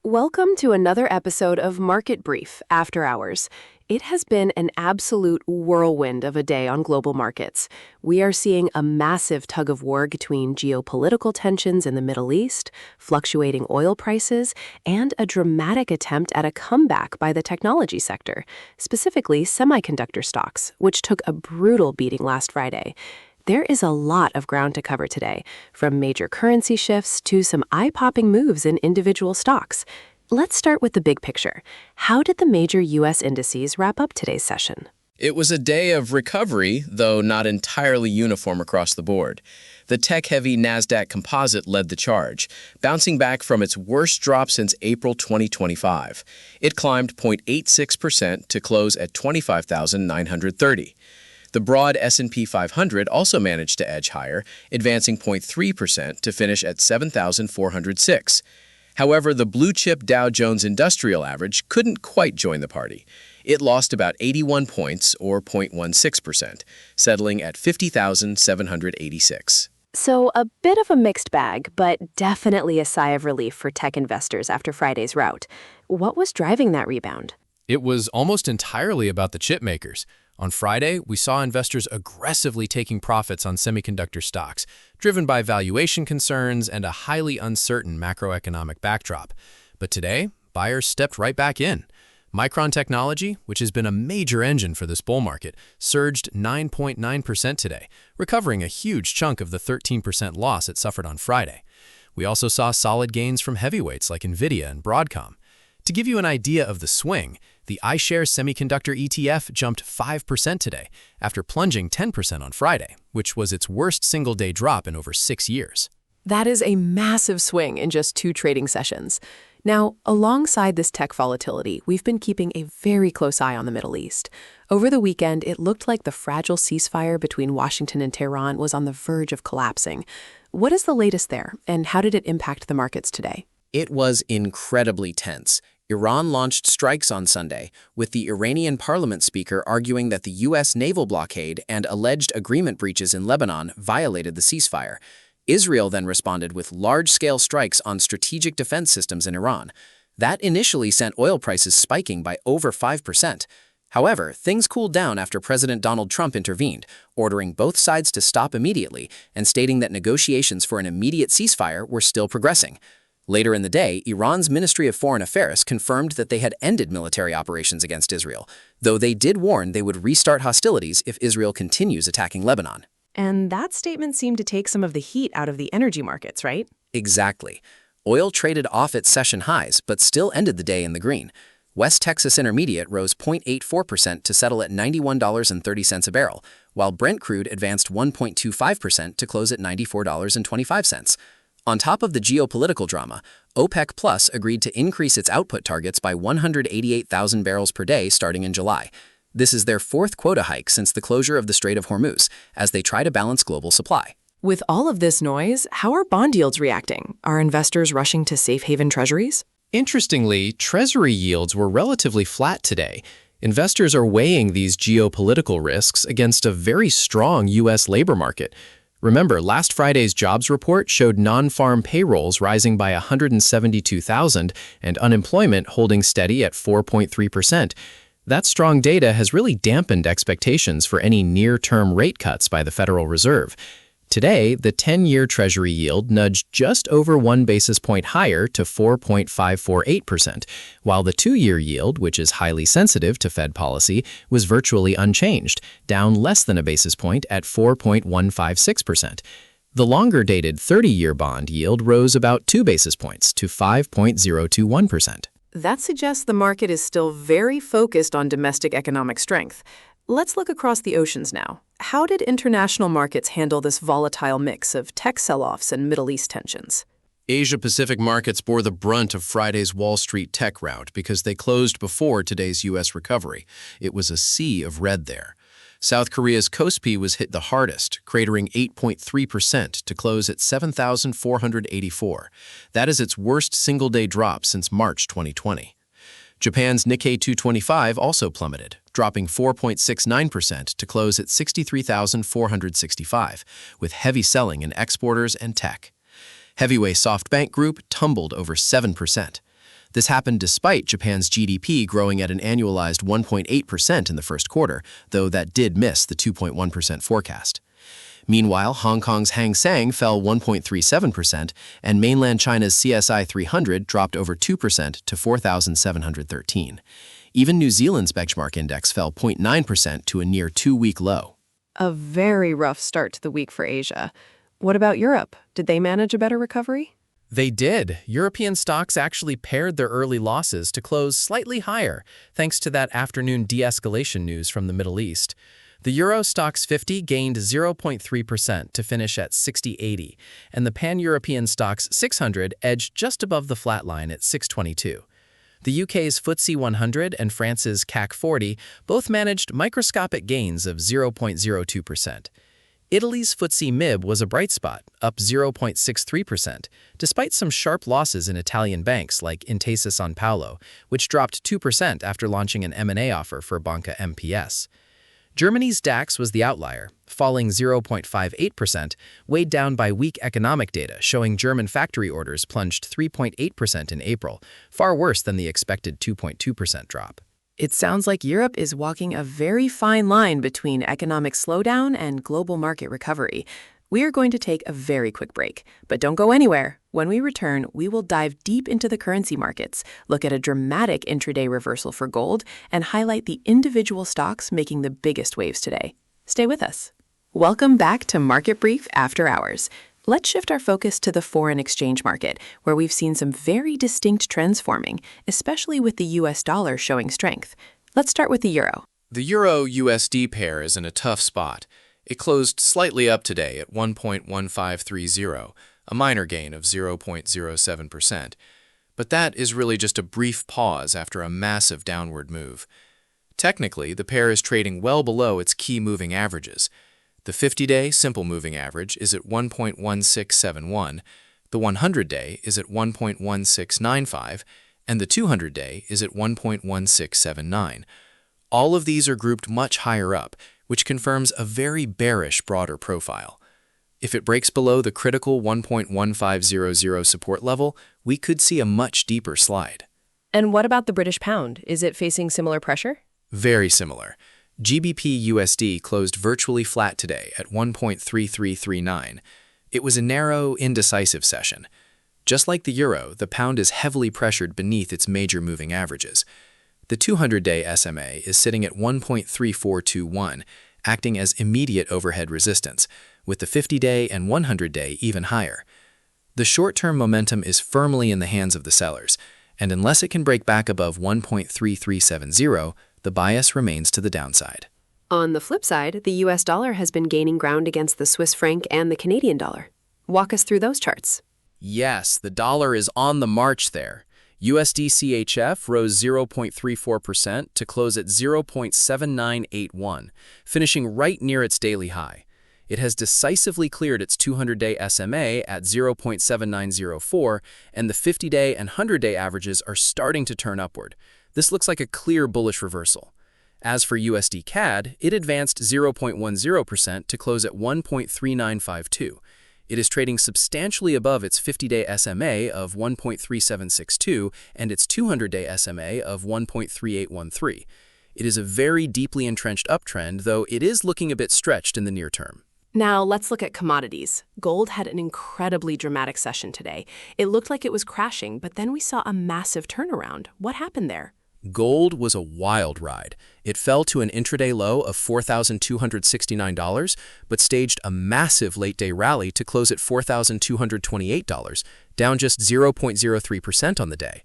Welcome to another episode of Market Brief After Hours. It has been an absolute whirlwind of a day on global markets. We are seeing a massive tug-of-war between geopolitical tensions in the Middle East, fluctuating oil prices, and a dramatic attempt at a comeback by the technology sector, specifically semiconductor stocks, which took a brutal beating last Friday. There is a lot of ground to cover today, from major currency shifts to some eye-popping moves in individual stocks. Let's start with the big picture. How did the major U.S. indices wrap up today's session? It was a day of recovery, though not entirely uniform across the board. The tech-heavy Nasdaq composite led the charge, bouncing back from its worst drop since April 2025. It climbed 0.86% to close at 25,930. The broad S&P 500 also managed to edge higher, advancing 0.3% to finish at 7,406. However, the blue-chip Dow Jones Industrial Average couldn't quite join the party. It lost about 81 points, or 0.16%, settling at 50,786. So a bit of a mixed bag, but definitely a sigh of relief for tech investors after Friday's rout. What was driving that rebound? It was almost entirely about the chip makers. On Friday, we saw investors aggressively taking profits on semiconductor stocks, driven by valuation concerns and a highly uncertain macroeconomic backdrop. But today, buyers stepped right back in. Micron Technology, which has been a major engine for this bull market, surged 9.9% today, recovering a huge chunk of the 13% loss it suffered on Friday. We also saw solid gains from heavyweights like Nvidia and Broadcom. To give you an idea of the swing, the iShares Semiconductor ETF jumped 5% today, after plunging 10% on Friday, which was its worst single-day drop in over 6 years. That is a massive swing in just 2 trading sessions. Now, alongside this tech volatility, we've been keeping a very close eye on the Middle East. Over the weekend, it looked like the fragile ceasefire between Washington and Tehran was on the verge of collapsing. What is the latest there, and how did it impact the markets today? It was incredibly tense. Iran launched strikes on Sunday, with the Iranian parliament speaker arguing that the U.S. naval blockade and alleged agreement breaches in Lebanon violated the ceasefire. Israel then responded with large-scale strikes on strategic defense systems in Iran. That initially sent oil prices spiking by over 5%. However, things cooled down after President Donald Trump intervened, ordering both sides to stop immediately and stating that negotiations for an immediate ceasefire were still progressing. Later in the day, Iran's Ministry of Foreign Affairs confirmed that they had ended military operations against Israel, though they did warn they would restart hostilities if Israel continues attacking Lebanon. And that statement seemed to take some of the heat out of the energy markets, right? Exactly. Oil traded off its session highs, but still ended the day in the green. West Texas Intermediate rose 0.84% to settle at $91.30 a barrel, while Brent crude advanced 1.25% to close at $94.25. On top of the geopolitical drama, OPEC Plus agreed to increase its output targets by 188,000 barrels per day starting in July. This is their 4th quota hike since the closure of the Strait of Hormuz, as they try to balance global supply. With all of this noise, how are bond yields reacting? Are investors rushing to safe haven treasuries? Interestingly, Treasury yields were relatively flat today. Investors are weighing these geopolitical risks against a very strong U.S. labor market. Remember, last Friday's jobs report showed non-farm payrolls rising by 172,000 and unemployment holding steady at 4.3%. That strong data has really dampened expectations for any near-term rate cuts by the Federal Reserve. Today, the 10-year Treasury yield nudged just over 1 basis point higher to 4.548%, while the 2-year yield, which is highly sensitive to Fed policy, was virtually unchanged, down less than a basis point at 4.156%. The longer-dated 30-year bond yield rose about 2 basis points to 5.021%. That suggests the market is still very focused on domestic economic strength. Let's look across the oceans now. How did international markets handle this volatile mix of tech sell-offs and Middle East tensions? Asia-Pacific markets bore the brunt of Friday's Wall Street tech rout because they closed before today's U.S. recovery. It was a sea of red there. South Korea's Kospi was hit the hardest, cratering 8.3% to close at 7,484. That is its worst single-day drop since March 2020. Japan's Nikkei 225 also plummeted, dropping 4.69% to close at 63,465, with heavy selling in exporters and tech. Heavyweight SoftBank Group tumbled over 7%. This happened despite Japan's GDP growing at an annualized 1.8% in the first quarter, though that did miss the 2.1% forecast. Meanwhile, Hong Kong's Hang Seng fell 1.37%, and mainland China's CSI 300 dropped over 2% to 4,713. Even New Zealand's benchmark index fell 0.9% to a near two-week low. A very rough start to the week for Asia. What about Europe? Did they manage a better recovery? They did. European stocks actually pared their early losses to close slightly higher, thanks to that afternoon de-escalation news from the Middle East. The Euro Stoxx 50 gained 0.3% to finish at 60.80, and the Pan-European Stoxx 600 edged just above the flat line at 622. The UK's FTSE 100 and France's CAC 40 both managed microscopic gains of 0.02%. Italy's FTSE MIB was a bright spot, up 0.63%, despite some sharp losses in Italian banks like Intesa Sanpaolo, which dropped 2% after launching an M&A offer for Banca MPS. Germany's DAX was the outlier, falling 0.58%, weighed down by weak economic data showing German factory orders plunged 3.8% in April, far worse than the expected 2.2% drop. It sounds like Europe is walking a very fine line between economic slowdown and global market recovery. We are going to take a very quick break, but don't go anywhere. When we return, we will dive deep into the currency markets, look at a dramatic intraday reversal for gold, and highlight the individual stocks making the biggest waves today. Stay with us. Welcome back to Market Brief After Hours. Let's shift our focus to the foreign exchange market, where we've seen some very distinct trends forming, especially with the US dollar showing strength. Let's start with the euro. The Euro-USD pair is in a tough spot. It closed slightly up today at 1.1530, a minor gain of 0.07%. But that is really just a brief pause after a massive downward move. Technically, the pair is trading well below its key moving averages. The 50-day simple moving average is at 1.1671, the 100-day is at 1.1695, and the 200-day is at 1.1679. All of these are grouped much higher up, which confirms a very bearish broader profile. If it breaks below the critical 1.1500 support level, we could see a much deeper slide. And what about the British pound? Is it facing similar pressure? Very similar. GBP USD closed virtually flat today at 1.3339. It was a narrow, indecisive session. Just like the euro, the pound is heavily pressured beneath its major moving averages. The 200-day SMA is sitting at 1.3421, acting as immediate overhead resistance, with the 50-day and 100-day even higher. The short-term momentum is firmly in the hands of the sellers, and unless it can break back above 1.3370, the bias remains to the downside. On the flip side, the US dollar has been gaining ground against the Swiss franc and the Canadian dollar. Walk us through those charts. Yes, the dollar is on the march there. USD CHF rose 0.34% to close at 0.7981, finishing right near its daily high. It has decisively cleared its 200-day SMA at 0.7904, and the 50-day and 100-day averages are starting to turn upward. This looks like a clear bullish reversal. As for USD CAD, it advanced 0.10% to close at 1.3952. It is trading substantially above its 50-day SMA of 1.3762 and its 200-day SMA of 1.3813. It is a very deeply entrenched uptrend, though it is looking a bit stretched in the near term. Now, let's look at commodities. Gold had an incredibly dramatic session today. It looked like it was crashing, but then we saw a massive turnaround. What happened there? Gold was a wild ride. It fell to an intraday low of $4,269, but staged a massive late-day rally to close at $4,228, down just 0.03% on the day.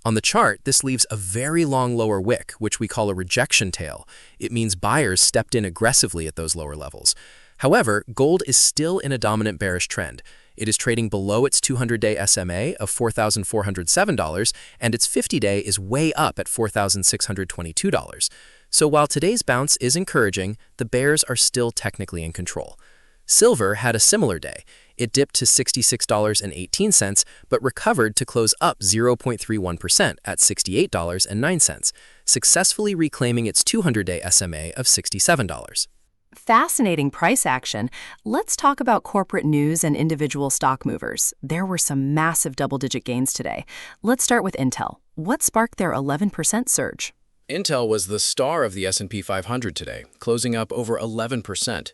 On the chart, this leaves a very long lower wick, which we call a rejection tail. It means buyers stepped in aggressively at those lower levels. However, gold is still in a dominant bearish trend. It is trading below its 200-day SMA of $4,407, and its 50-day is way up at $4,622. So while today's bounce is encouraging, the bears are still technically in control. Silver had a similar day. It dipped to $66.18, but recovered to close up 0.31% at $68.09, successfully reclaiming its 200-day SMA of $67. Fascinating price action. Let's talk about corporate news and individual stock movers. There were some massive double-digit gains today. Let's start with Intel. What sparked their 11% surge? Intel was the star of the S&P 500 today, closing up over 11%.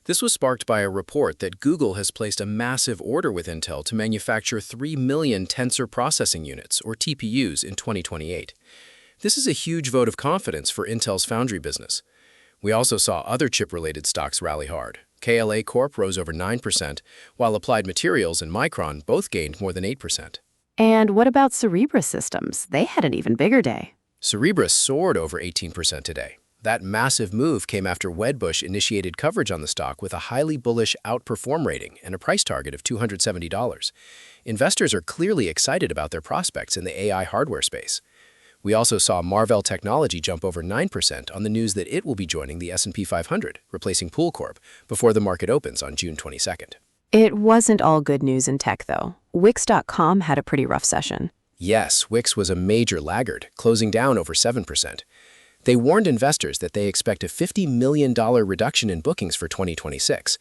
This was sparked by a report that Google has placed a massive order with Intel to manufacture 3 million tensor processing units, or TPUs, in 2028. This is a huge vote of confidence for Intel's foundry business. We also saw other chip-related stocks rally hard. KLA Corp rose over 9%, while Applied Materials and Micron both gained more than 8%. And what about Cerebras Systems? They had an even bigger day. Cerebras soared over 18% today. That massive move came after Wedbush initiated coverage on the stock with a highly bullish outperform rating and a price target of $270. Investors are clearly excited about their prospects in the AI hardware space. We also saw Marvell Technology jump over 9% on the news that it will be joining the S&P 500, replacing Pool Corp, before the market opens on June 22nd. It wasn't all good news in tech, though. Wix.com had a pretty rough session. Yes, Wix was a major laggard, closing down over 7%. They warned investors that they expect a $50 million reduction in bookings for 2026.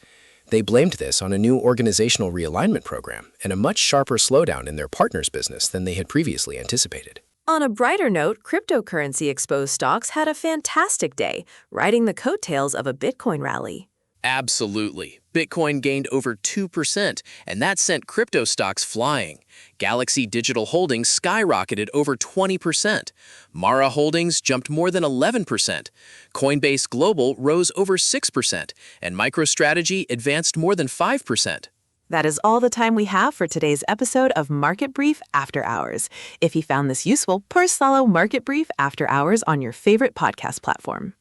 They blamed this on a new organizational realignment program and a much sharper slowdown in their partners' business than they had previously anticipated. On a brighter note, cryptocurrency-exposed stocks had a fantastic day, riding the coattails of a Bitcoin rally. Absolutely. Bitcoin gained over 2%, and that sent crypto stocks flying. Galaxy Digital Holdings skyrocketed over 20%. Mara Holdings jumped more than 11%. Coinbase Global rose over 6%, and MicroStrategy advanced more than 5%. That is all the time we have for today's episode of Market Brief After Hours. If you found this useful, please follow Market Brief After Hours on your favorite podcast platform.